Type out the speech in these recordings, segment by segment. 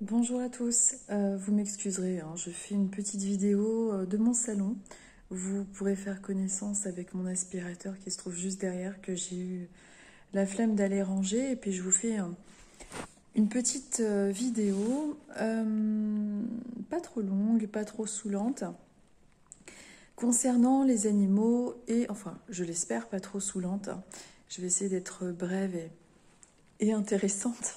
Bonjour à tous, vous m'excuserez, hein, je fais une petite vidéo de mon salon. Vous pourrez faire connaissance avec mon aspirateur qui se trouve juste derrière, que j'ai eu la flemme d'aller ranger. Et puis je vous fais une petite vidéo, pas trop longue, pas trop saoulante, concernant les animaux et, enfin, je l'espère, pas trop saoulante. Je vais essayer d'être brève et intéressante.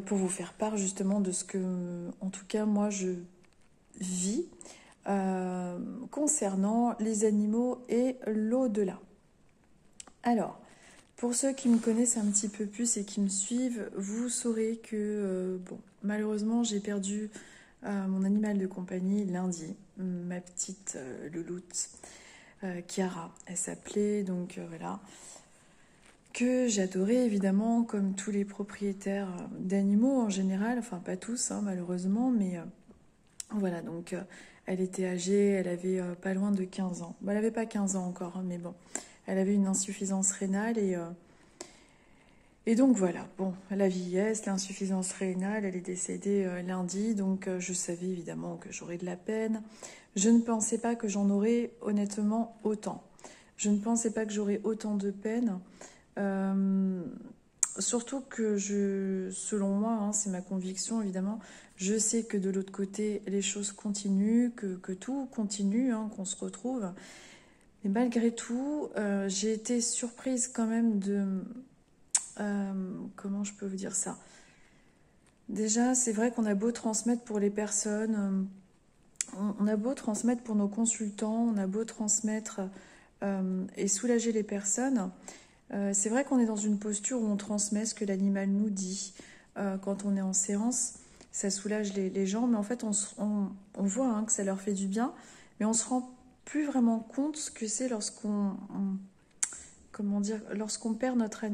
Pour vous faire part justement de ce que, en tout cas, moi, je vis concernant les animaux et l'au-delà. Alors, pour ceux qui me connaissent un petit peu plus et qui me suivent, vous saurez que, bon, malheureusement, j'ai perdu mon animal de compagnie lundi, ma petite louloute, Chiara, elle s'appelait, donc voilà, que j'adorais évidemment, comme tous les propriétaires d'animaux en général, enfin pas tous hein, malheureusement, mais voilà, donc elle était âgée, elle avait pas loin de 15 ans. Bon, elle avait pas 15 ans encore, hein, mais bon, elle avait une insuffisance rénale et donc voilà, bon, la vieillesse, l'insuffisance rénale, elle est décédée lundi, donc je savais évidemment que j'aurais de la peine. Je ne pensais pas que j'en aurais honnêtement autant. Je ne pensais pas que j'aurais autant de peine. Euh, Surtout que selon moi, hein, c'est ma conviction évidemment, je sais que de l'autre côté, les choses continuent, que tout continue, hein, qu'on se retrouve. Mais malgré tout, j'ai été surprise quand même de... comment je peux vous dire ça? Déjà, c'est vrai qu'on a beau transmettre pour les personnes, on a beau transmettre pour nos consultants, on a beau transmettre et soulager les personnes. C'est vrai qu'on est dans une posture où on transmet ce que l'animal nous dit. Quand on est en séance, ça soulage les gens, mais en fait, on voit hein, que ça leur fait du bien, mais on se rend plus vraiment compte ce que c'est comment dire, lorsqu'on perd notre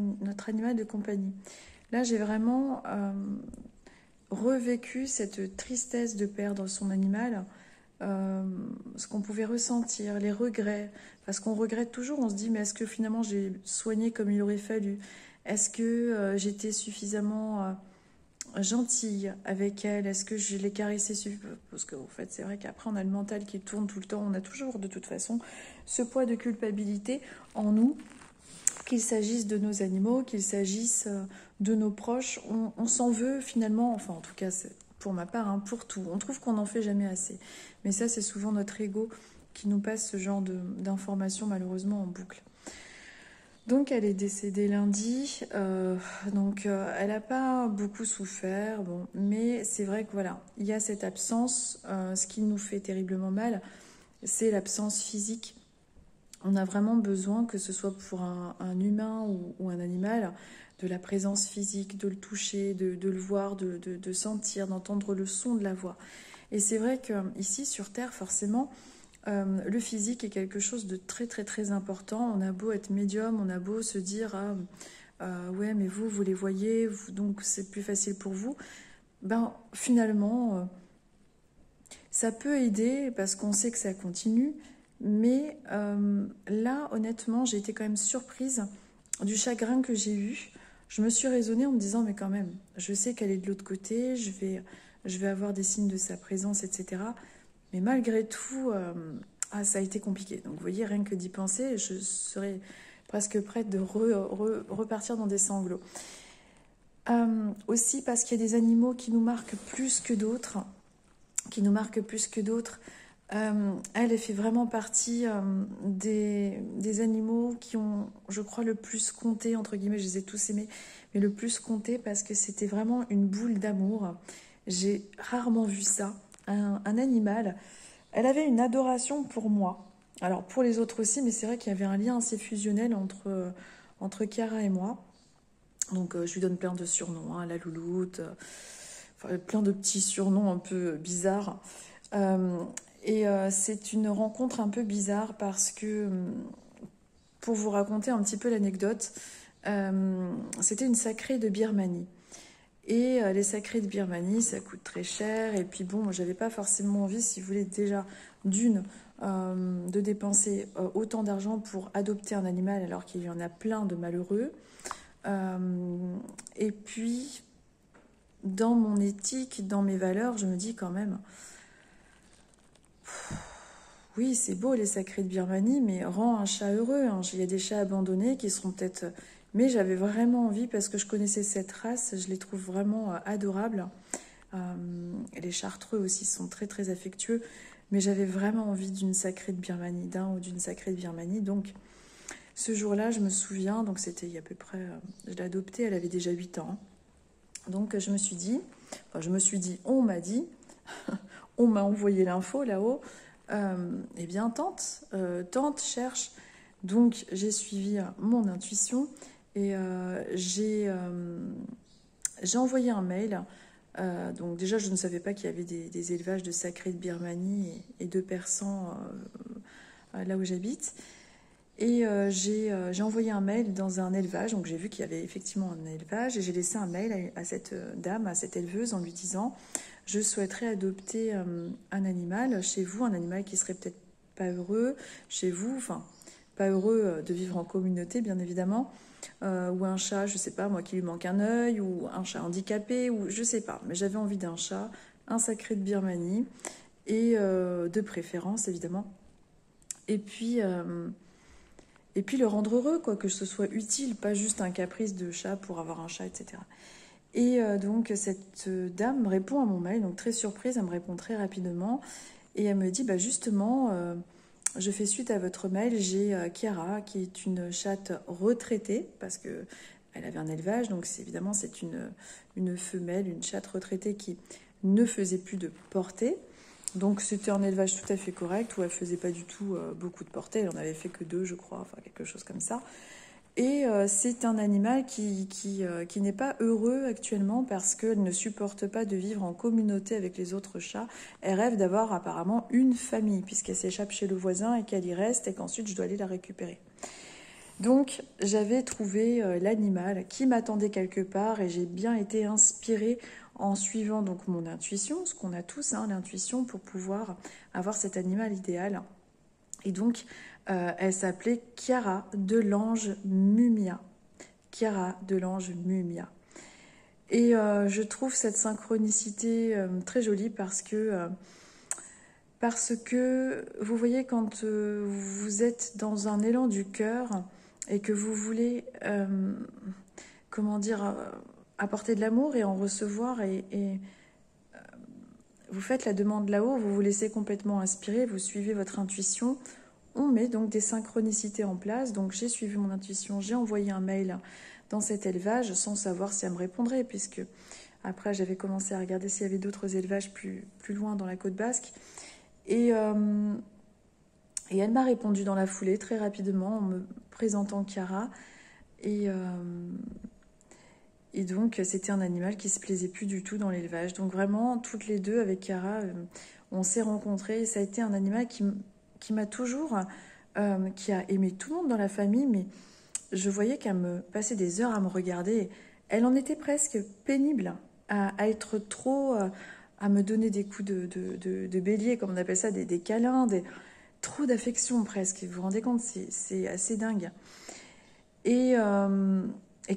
animal de compagnie. Là, j'ai vraiment revécu cette tristesse de perdre son animal, ce qu'on pouvait ressentir, les regrets, parce qu'on regrette toujours, on se dit mais est-ce que finalement j'ai soigné comme il aurait fallu? Est-ce que j'étais suffisamment gentille avec elle? Est-ce que je l'ai caressée suffisamment? Parce qu'en fait c'est vrai qu'après on a le mental qui tourne tout le temps, on a toujours de toute façon ce poids de culpabilité en nous, qu'il s'agisse de nos animaux, qu'il s'agisse de nos proches, on s'en veut finalement, enfin en tout cas c'est pour ma part, hein, pour tout. On trouve qu'on n'en fait jamais assez. Mais ça c'est souvent notre ego qui nous passe ce genre d'informations malheureusement en boucle. Donc elle est décédée lundi, elle n'a pas beaucoup souffert, bon, mais c'est vrai que voilà, il y a cette absence, ce qui nous fait terriblement mal, c'est l'absence physique. On a vraiment besoin, que ce soit pour un humain ou un animal, de la présence physique, de le toucher, de le voir, de sentir, d'entendre le son de la voix. Et c'est vrai qu'ici, sur Terre, forcément, le physique est quelque chose de très très très important. On a beau être médium, on a beau se dire ouais mais vous les voyez, donc c'est plus facile pour vous. Ben finalement, ça peut aider parce qu'on sait que ça continue. Mais là, honnêtement, j'ai été quand même surprise du chagrin que j'ai eu. Je me suis raisonnée en me disant, mais quand même, je sais qu'elle est de l'autre côté, je vais avoir des signes de sa présence, etc. Mais malgré tout, ça a été compliqué. Donc vous voyez, rien que d'y penser, je serais presque prête de repartir dans des sanglots. Aussi parce qu'il y a des animaux qui nous marquent plus que d'autres, elle fait vraiment partie des animaux qui ont, je crois, le plus compté, entre guillemets, je les ai tous aimés, mais le plus compté parce que c'était vraiment une boule d'amour. J'ai rarement vu ça. Un animal, elle avait une adoration pour moi. Alors pour les autres aussi, mais c'est vrai qu'il y avait un lien assez fusionnel entre Chiara et moi. Donc je lui donne plein de surnoms, hein, la louloute, plein de petits surnoms un peu bizarres. C'est une rencontre un peu bizarre parce que, pour vous raconter un petit peu l'anecdote, c'était une sacrée de Birmanie. Et les sacrés de Birmanie, ça coûte très cher. Et puis bon, moi, j'avais pas forcément envie, si vous voulez, déjà de dépenser autant d'argent pour adopter un animal alors qu'il y en a plein de malheureux. Et puis, dans mon éthique, dans mes valeurs, je me dis quand même, oui, c'est beau les sacrés de Birmanie, mais rends un chat heureux, hein. Il y a des chats abandonnés qui seront peut-être... Mais j'avais vraiment envie, parce que je connaissais cette race, je les trouve vraiment adorables. Et les chartreux aussi sont très très affectueux, mais j'avais vraiment envie d'une sacrée de Birmanie, d'un ou d'une sacrée de Birmanie. Donc ce jour-là, je me souviens, donc c'était il y a à peu près... je l'ai adoptée, elle avait déjà 8 ans. Donc je me suis dit, on m'a dit, on m'a envoyé l'info là-haut, eh bien tente, cherche. Donc j'ai suivi mon intuition et j'ai envoyé un mail. Donc déjà je ne savais pas qu'il y avait des élevages de sacrés de Birmanie et de persans là où j'habite. Et j'ai envoyé un mail dans un élevage, donc j'ai vu qu'il y avait effectivement un élevage, et j'ai laissé un mail à cette dame, à cette éleveuse, en lui disant « Je souhaiterais adopter un animal chez vous, un animal qui serait peut-être pas heureux chez vous, enfin, pas heureux de vivre en communauté, bien évidemment, ou un chat, je sais pas, moi, qui lui manque un œil, ou un chat handicapé, ou je sais pas, mais j'avais envie d'un chat, un sacré de Birmanie, et de préférence, évidemment. Et puis... Et puis le rendre heureux, quoi, que ce soit utile, pas juste un caprice de chat pour avoir un chat, etc. Et donc cette dame me répond à mon mail, donc très surprise, elle me répond très rapidement, et elle me dit, bah justement, je fais suite à votre mail, j'ai Chiara, qui est une chatte retraitée, parce que elle avait un élevage, donc évidemment c'est une femelle, une chatte retraitée qui ne faisait plus de portée. Donc c'était un élevage tout à fait correct où elle faisait pas du tout beaucoup de portées. Elle en avait fait que 2, je crois, enfin quelque chose comme ça. Et c'est un animal qui n'est pas heureux actuellement parce qu'elle ne supporte pas de vivre en communauté avec les autres chats. Elle rêve d'avoir apparemment une famille puisqu'elle s'échappe chez le voisin et qu'elle y reste et qu'ensuite je dois aller la récupérer. Donc j'avais trouvé l'animal qui m'attendait quelque part et j'ai bien été inspirée en suivant donc mon intuition, ce qu'on a tous, hein, l'intuition pour pouvoir avoir cet animal idéal. Et donc elle s'appelait Chiara de l'Ange Mumia. Chiara de l'Ange Mumia. Et je trouve cette synchronicité très jolie parce que vous voyez quand vous êtes dans un élan du cœur et que vous voulez, comment dire, apporter de l'amour et en recevoir et vous faites la demande là-haut, vous vous laissez complètement inspirer, vous suivez votre intuition. On met donc des synchronicités en place. Donc j'ai suivi mon intuition, j'ai envoyé un mail dans cet élevage sans savoir si elle me répondrait puisque après j'avais commencé à regarder s'il y avait d'autres élevages plus loin dans la côte basque. Et elle m'a répondu dans la foulée, très rapidement, en me présentant Chiara. Et donc, c'était un animal qui se plaisait plus du tout dans l'élevage. Donc vraiment, toutes les deux, avec Chiara, on s'est rencontrés. Et ça a été un animal qui m'a toujours... qui a aimé tout le monde dans la famille, mais je voyais qu'elle me passait des heures à me regarder. Elle en était presque pénible à être trop... à me donner des coups de bélier, comme on appelle ça, des câlins, trop d'affection presque. Vous vous rendez compte, c'est assez dingue. Et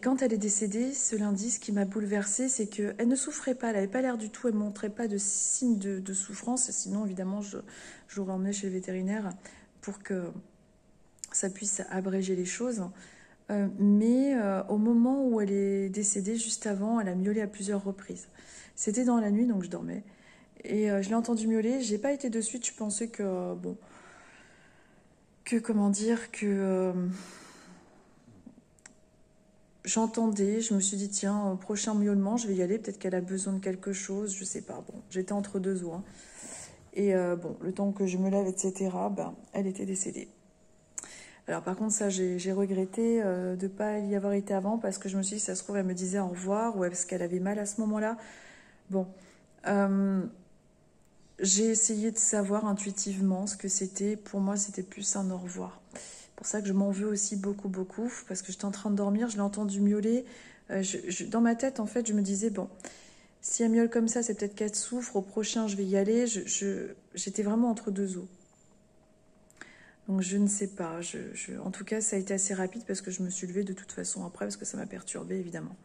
quand elle est décédée, ce lundi, ce qui m'a bouleversée, c'est qu'elle ne souffrait pas, elle n'avait pas l'air du tout, elle ne montrait pas de signes de souffrance. Sinon, évidemment, je l'aurais emmenée chez le vétérinaire pour que ça puisse abréger les choses. Mais au moment où elle est décédée, juste avant, elle a miaulé à plusieurs reprises. C'était dans la nuit, donc je dormais. Et je l'ai entendu miauler. J'ai pas été de suite. Je pensais que comment dire, j'entendais. Je me suis dit tiens, au prochain miaulement, je vais y aller. Peut-être qu'elle a besoin de quelque chose. Je sais pas. Bon, j'étais entre deux eaux. Hein. Et le temps que je me lève, etc. Elle était décédée. Alors par contre, ça, j'ai regretté de ne pas y avoir été avant parce que je me suis dit, ça se trouve, elle me disait au revoir ou est-ce qu'elle avait mal à ce moment-là. Bon, j'ai essayé de savoir intuitivement ce que c'était. Pour moi, c'était plus un au revoir. C'est pour ça que je m'en veux aussi beaucoup, beaucoup, parce que j'étais en train de dormir, je l'ai entendu miauler. Dans ma tête, en fait, je me disais, bon, si elle miaule comme ça, c'est peut-être qu'elle souffre. Au prochain, je vais y aller. J'étais vraiment entre deux eaux. Donc je ne sais pas. En tout cas, ça a été assez rapide parce que je me suis levée de toute façon après, parce que ça m'a perturbée, évidemment.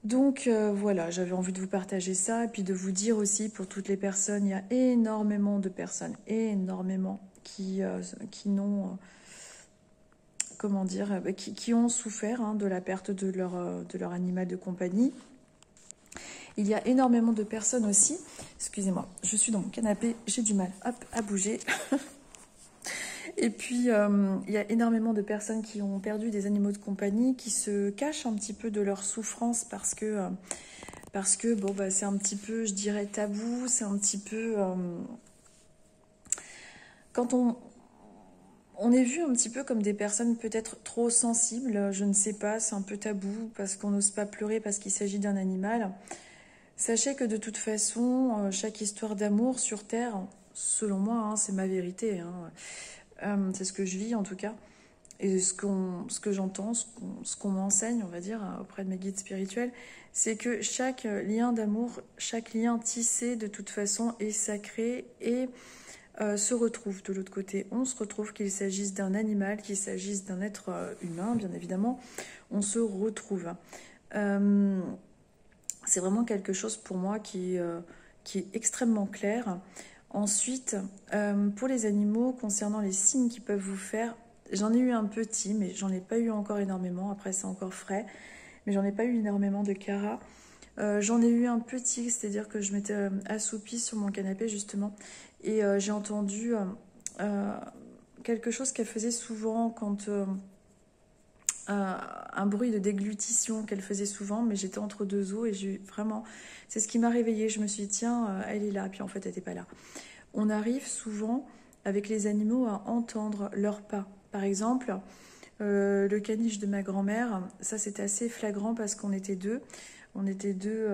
Donc voilà, j'avais envie de vous partager ça et puis de vous dire aussi pour toutes les personnes, il y a énormément de personnes, énormément qui n'ont, comment dire, qui ont souffert de la perte de leur animal de compagnie. Il y a énormément de personnes aussi, excusez-moi, je suis dans mon canapé, j'ai du mal hop, à bouger. Et puis, il y a énormément de personnes qui ont perdu des animaux de compagnie, qui se cachent un petit peu de leur souffrance parce que bon, bah, c'est un petit peu, je dirais, tabou, c'est un petit peu... quand on est vu un petit peu comme des personnes peut-être trop sensibles, je ne sais pas, c'est un peu tabou parce qu'on n'ose pas pleurer parce qu'il s'agit d'un animal. Sachez que de toute façon, chaque histoire d'amour sur Terre, selon moi, c'est ma vérité, c'est ce que je vis en tout cas, et ce que j'entends, ce qu'on m'enseigne, on va dire, auprès de mes guides spirituels, c'est que chaque lien d'amour, chaque lien tissé de toute façon est sacré et se retrouve de l'autre côté. On se retrouve qu'il s'agisse d'un animal, qu'il s'agisse d'un être humain, bien évidemment, on se retrouve. Euh, c'est vraiment quelque chose pour moi qui est extrêmement clair. Ensuite, pour les animaux, concernant les signes qu'ils peuvent vous faire, j'en ai eu un petit, mais j'en ai pas eu encore énormément. Après, c'est encore frais, mais j'en ai pas eu énormément de cara. J'en ai eu un petit, c'est-à-dire que je m'étais assoupie sur mon canapé justement, et j'ai entendu euh, quelque chose qu'elle faisait souvent quand un bruit de déglutition qu'elle faisait souvent, mais j'étais entre deux eaux et j'ai vraiment, c'est ce qui m'a réveillée. Je me suis dit tiens, elle est là, puis en fait elle n'était pas là. On arrive souvent avec les animaux à entendre leurs pas. Par exemple, le caniche de ma grand-mère, ça c'était assez flagrant parce qu'on était deux. On était deux.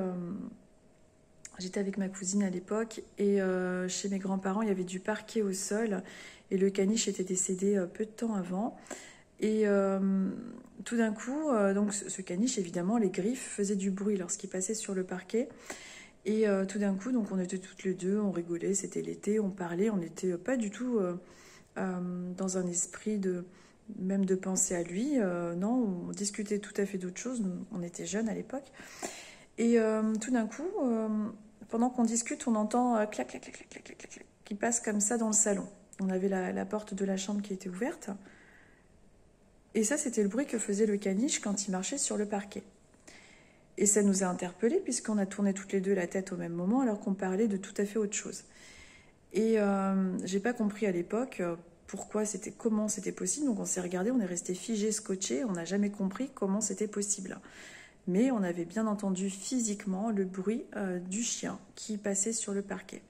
J'étais avec ma cousine à l'époque et chez mes grands-parents, il y avait du parquet au sol et le caniche était décédé peu de temps avant. Et tout d'un coup, donc ce caniche, évidemment, les griffes faisaient du bruit lorsqu'il passait sur le parquet. Et tout d'un coup, donc on était toutes les deux, on rigolait, c'était l'été, on parlait, on n'était pas du tout dans un esprit de même de penser à lui. Non, on discutait tout à fait d'autre chose. On était jeunes à l'époque. Et tout d'un coup, pendant qu'on discute, on entend clac, clac, clac, clac, clac, clac, clac, clac, qui passe comme ça dans le salon. On avait la porte de la chambre qui était ouverte. Et ça, c'était le bruit que faisait le caniche quand il marchait sur le parquet. Et ça nous a interpellés puisqu'on a tourné toutes les deux la tête au même moment alors qu'on parlait de tout à fait autre chose. Et j'ai pas compris à l'époque pourquoi c'était, comment c'était possible. Donc on s'est regardé, on est resté figé, scotché, on n'a jamais compris comment c'était possible. Mais on avait bien entendu physiquement le bruit du chien qui passait sur le parquet.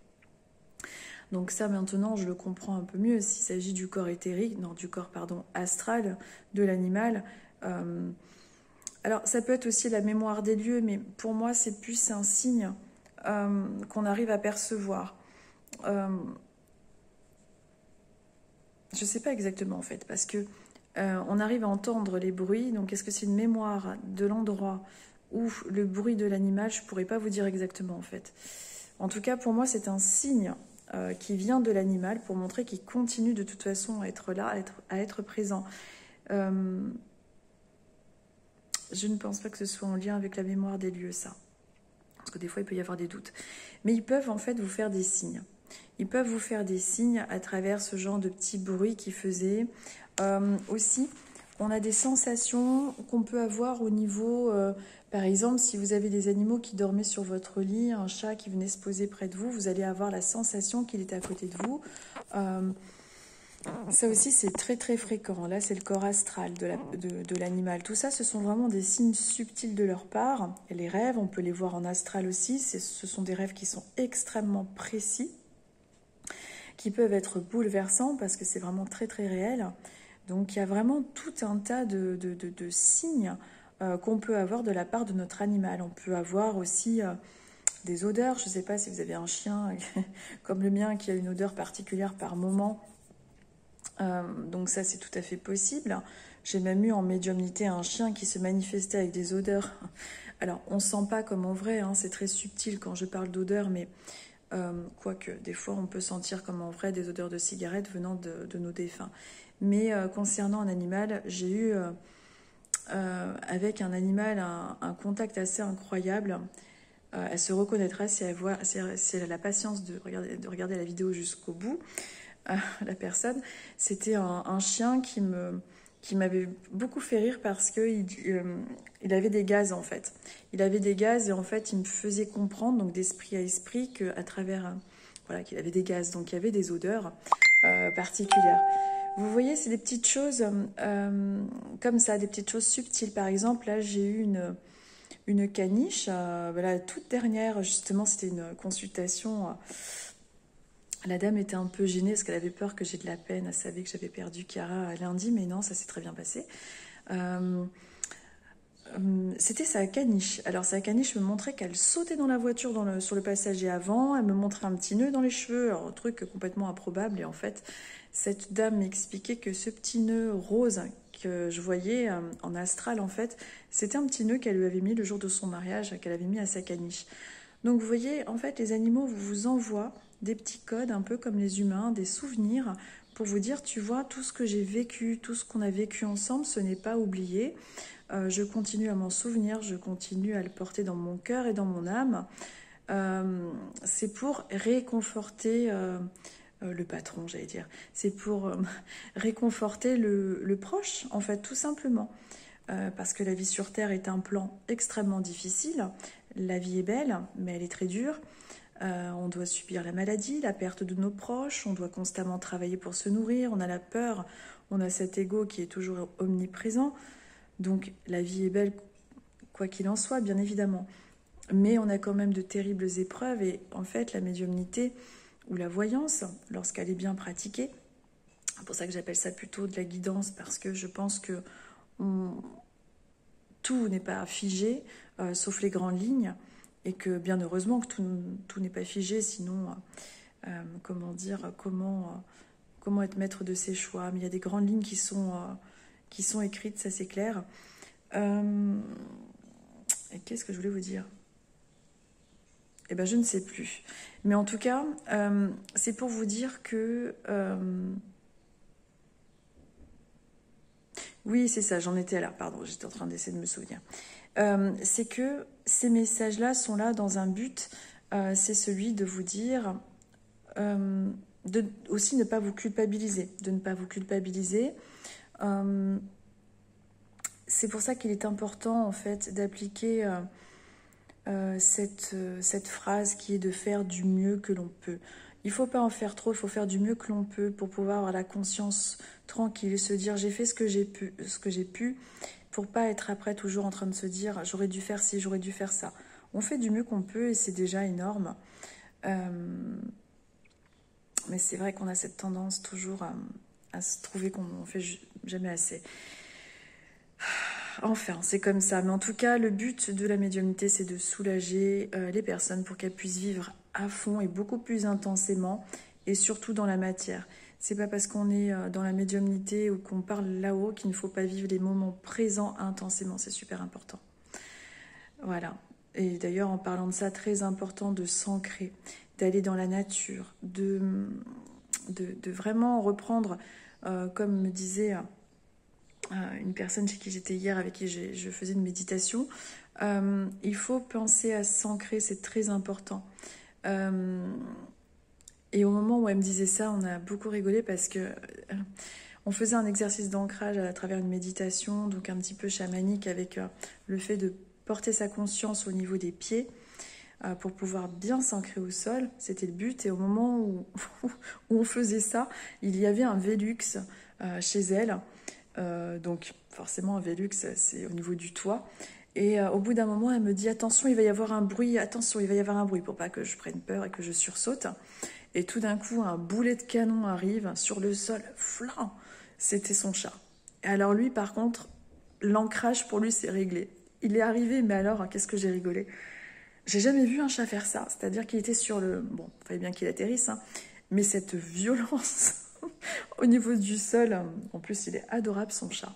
Donc ça maintenant je le comprends un peu mieux s'il s'agit du corps éthérique, non du corps pardon astral de l'animal. Euh, alors ça peut être aussi la mémoire des lieux, mais pour moi c'est plus un signe qu'on arrive à percevoir. Euh, je ne sais pas exactement en fait, parce que on arrive à entendre les bruits. Donc est-ce que c'est une mémoire de l'endroit ou le bruit de l'animal? Je ne pourrais pas vous dire exactement en fait. En tout cas pour moi c'est un signe qui vient de l'animal pour montrer qu'il continue de toute façon à être là, à être présent. Euh, je ne pense pas que ce soit en lien avec la mémoire des lieux, ça. Parce que des fois, il peut y avoir des doutes. Mais ils peuvent en fait vous faire des signes. Ils peuvent vous faire des signes à travers ce genre de petits bruits qu'ils faisaient. Aussi, on a des sensations qu'on peut avoir au niveau... par exemple, si vous avez des animaux qui dormaient sur votre lit, un chat qui venait se poser près de vous, vous allez avoir la sensation qu'il est à côté de vous. Ça aussi, c'est très très fréquent. Là, c'est le corps astral de l'animal. Tout ça, ce sont vraiment des signes subtils de leur part. Et les rêves, on peut les voir en astral aussi. Ce sont des rêves qui sont extrêmement précis, qui peuvent être bouleversants parce que c'est vraiment très très réel. Donc, il y a vraiment tout un tas de signes qu'on peut avoir de la part de notre animal. On peut avoir aussi des odeurs. Je ne sais pas si vous avez un chien comme le mien qui a une odeur particulière par moment. Donc ça c'est tout à fait possible. J'ai même eu en médiumnité un chien qui se manifestait avec des odeurs. Alors on sent pas comme en vrai, c'est très subtil quand je parle d'odeur, mais quoique des fois on peut sentir comme en vrai des odeurs de cigarettes venant de nos défunts. Mais concernant un animal, j'ai eu avec un animal, un contact assez incroyable. Elle se reconnaîtra si elle a la patience de regarder la vidéo jusqu'au bout. La personne, c'était un chien qui m'avait beaucoup fait rire parce que il avait des gaz en fait. Il avait des gaz et en fait il me faisait comprendre, donc d'esprit à esprit, qu'à travers, voilà, qu'il avait des gaz, donc il y avait des odeurs particulières. Vous voyez, c'est des petites choses comme ça, des petites choses subtiles. Par exemple, là j'ai eu une caniche, la toute dernière, justement, c'était une consultation. La dame était un peu gênée parce qu'elle avait peur que j'ai de la peine. Elle savait que j'avais perdu Chiara lundi, mais non, ça s'est très bien passé. C'était sa caniche. Alors sa caniche me montrait qu'elle sautait dans la voiture sur le passager avant. Elle me montrait un petit nœud dans les cheveux, alors, un truc complètement improbable. Et en fait, cette dame m'expliquait que ce petit nœud rose que je voyais en astral, en fait, c'était un petit nœud qu'elle lui avait mis le jour de son mariage, qu'elle avait mis à sa caniche. Donc vous voyez, en fait, les animaux vous envoient des petits codes, un peu comme les humains, des souvenirs, pour vous dire, tu vois, tout ce que j'ai vécu, tout ce qu'on a vécu ensemble, ce n'est pas oublié. Je continue à m'en souvenir, je continue à le porter dans mon cœur et dans mon âme. C'est pour réconforter le patron, j'allais dire. C'est pour réconforter le proche, en fait, tout simplement. Parce que la vie sur Terre est un plan extrêmement difficile. La vie est belle, mais elle est très dure. On doit subir la maladie, la perte de nos proches, on doit constamment travailler pour se nourrir, on a la peur, on a cet ego qui est toujours omniprésent. Donc la vie est belle, quoi qu'il en soit, bien évidemment. Mais on a quand même de terribles épreuves et en fait la médiumnité ou la voyance, lorsqu'elle est bien pratiquée, c'est pour ça que j'appelle ça plutôt de la guidance, parce que je pense que tout n'est pas figé, sauf les grandes lignes, et que bien heureusement que tout n'est pas figé, sinon, comment dire, comment être maître de ses choix. Mais il y a des grandes lignes qui sont écrites, ça c'est clair. Et qu'est-ce que je voulais vous dire? Eh ben, je ne sais plus. Mais en tout cas, c'est pour vous dire que... oui, c'est ça, j'en étais là, pardon, j'étais en train d'essayer de me souvenir. C'est que ces messages-là sont là dans un but, c'est celui de vous dire, de aussi ne pas vous culpabiliser, de ne pas vous culpabiliser. C'est pour ça qu'il est important, en fait, d'appliquer cette phrase qui est de faire du mieux que l'on peut. Il ne faut pas en faire trop, il faut faire du mieux que l'on peut pour pouvoir avoir la conscience tranquille et se dire j'ai fait ce que j'ai pu, pour pas être après toujours en train de se dire j'aurais dû faire ci, j'aurais dû faire ça. On fait du mieux qu'on peut et c'est déjà énorme. Mais c'est vrai qu'on a cette tendance toujours à se trouver qu'on ne fait jamais assez. Enfin, c'est comme ça. Mais en tout cas, le but de la médiumnité, c'est de soulager les personnes pour qu'elles puissent vivre à fond et beaucoup plus intensément, et surtout dans la matière. C'est pas parce qu'on est dans la médiumnité ou qu'on parle là-haut qu'il ne faut pas vivre les moments présents intensément. C'est super important. Voilà. Et d'ailleurs, en parlant de ça, très important de s'ancrer, d'aller dans la nature, de vraiment reprendre, comme me disait une personne chez qui j'étais hier, avec qui je faisais une méditation, il faut penser à s'ancrer, c'est très important. Et au moment où elle me disait ça, on a beaucoup rigolé parce que on faisait un exercice d'ancrage à travers une méditation, donc un petit peu chamanique, avec le fait de porter sa conscience au niveau des pieds pour pouvoir bien s'ancrer au sol. C'était le but. Et au moment où on faisait ça, il y avait un Velux chez elle. Donc forcément, un Velux, c'est au niveau du toit. Et au bout d'un moment, elle me dit « Attention, il va y avoir un bruit, attention, il va y avoir un bruit » pour pas que je prenne peur et que je sursaute. Et tout d'un coup, un boulet de canon arrive sur le sol. Flan! C'était son chat. Et alors lui, par contre, l'ancrage pour lui, c'est réglé. Il est arrivé, mais alors, qu'est-ce que j'ai rigolé. J'ai jamais vu un chat faire ça. C'est-à-dire qu'il était sur le... Bon, il fallait bien qu'il atterrisse, hein. Mais cette violence au niveau du sol, en plus, il est adorable, son chat.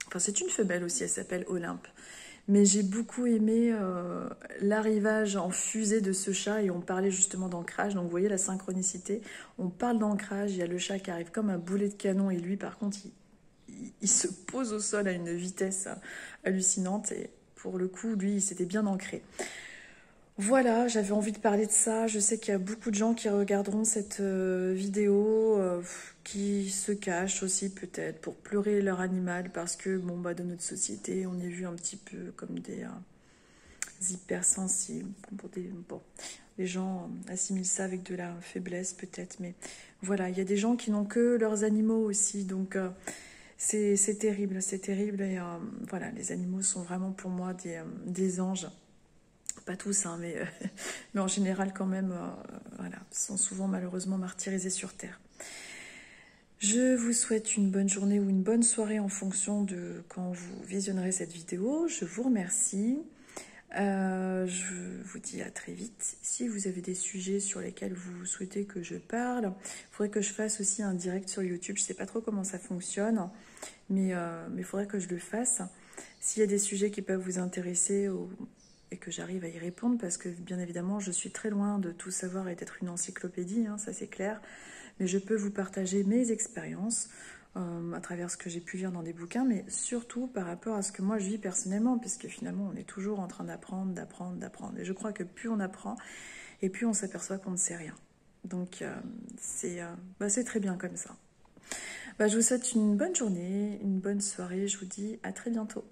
Enfin, c'est une femelle aussi, elle s'appelle Olympe. Mais j'ai beaucoup aimé l'arrivage en fusée de ce chat et on parlait justement d'ancrage. Donc vous voyez la synchronicité. On parle d'ancrage, il y a le chat qui arrive comme un boulet de canon et lui par contre il se pose au sol à une vitesse hallucinante. Et pour le coup, lui, il s'était bien ancré. Voilà, j'avais envie de parler de ça. Je sais qu'il y a beaucoup de gens qui regarderont cette vidéo, qui se cachent aussi peut-être pour pleurer leur animal parce que, bon, bah, dans notre société, on est vu un petit peu comme des hypersensibles. Bon, les gens assimilent ça avec de la faiblesse peut-être, mais voilà, il y a des gens qui n'ont que leurs animaux aussi, donc c'est terrible, c'est terrible. Et voilà, les animaux sont vraiment pour moi des anges. Pas tous, hein, mais en général quand même, voilà, sont souvent malheureusement martyrisés sur Terre. Je vous souhaite une bonne journée ou une bonne soirée en fonction de quand vous visionnerez cette vidéo. Je vous remercie. Je vous dis à très vite. Si vous avez des sujets sur lesquels vous souhaitez que je parle, il faudrait que je fasse aussi un direct sur YouTube. Je ne sais pas trop comment ça fonctionne, mais il faudrait que je le fasse. S'il y a des sujets qui peuvent vous intéresser et que j'arrive à y répondre, parce que bien évidemment, je suis très loin de tout savoir et d'être une encyclopédie, hein, ça c'est clair, mais je peux vous partager mes expériences à travers ce que j'ai pu lire dans des bouquins, mais surtout par rapport à ce que moi je vis personnellement, puisque finalement on est toujours en train d'apprendre, d'apprendre, d'apprendre. Et je crois que plus on apprend, et plus on s'aperçoit qu'on ne sait rien. Donc c'est très bien comme ça. Je vous souhaite une bonne journée, une bonne soirée, je vous dis à très bientôt.